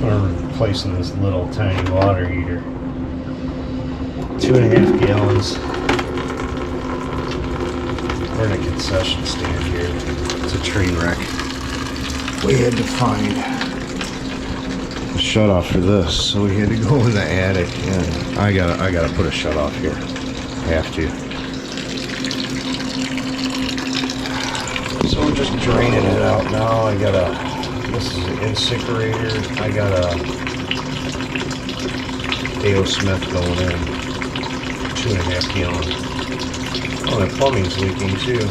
We're replacing this little tiny water heater. 2.5 gallons. We're in a concession stand here. It's a train wreck. We had to find a shut off for this, so we had to go in the attic, and I gotta put a shut off here. Have to. So I'm just draining it out now. I got this is an incinerator. I got a A.O. Smith going in. 2.5 gallons. Oh, the plumbing's leaking too.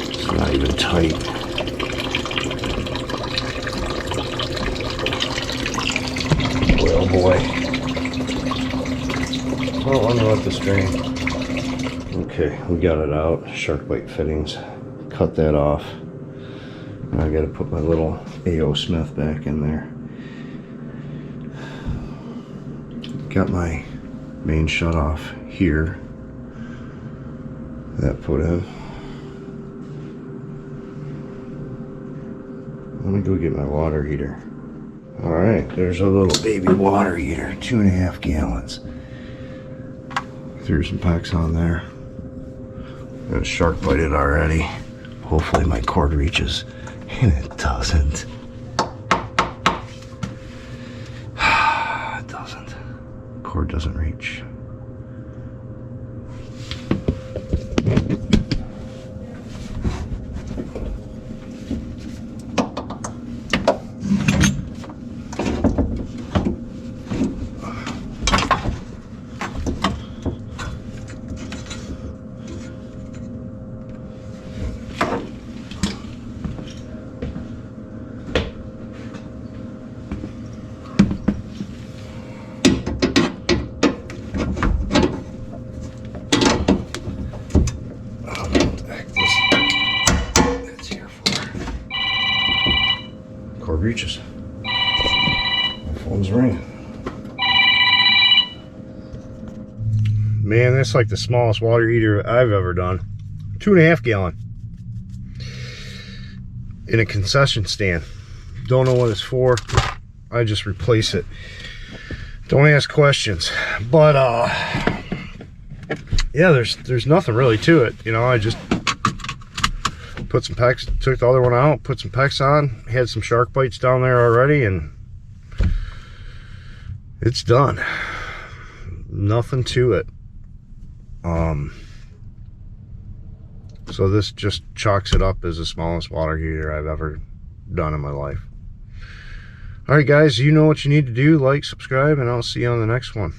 It's not even tight. Oh boy. Well, let me let this drain. Okay, we got it out. Shark bite fittings. Cut that off. I gotta put my little A.O. Smith back in there. Got my main shut off here. That put in. Let me go get my water heater. Alright, there's a little baby water heater, 2.5 gallons. Threw some packs on there. Got a shark bite it already. Hopefully my cord reaches. And it doesn't. It doesn't. Cord doesn't reach. Reaches. My phone's ringing. Man, that's like the smallest water heater I've ever done. 2.5 gallon. In a concession stand. Don't know what it's for. I just replace it. Don't ask questions. But yeah, there's nothing really to it. You know, I just put some packs, took the other one out, put some packs on, had some shark bites down there already, and it's done. Nothing to it. So this just chalks it up as the smallest water heater I've ever done in my life. All right, guys, you know what you need to do. Like, subscribe, and I'll see you on the next one.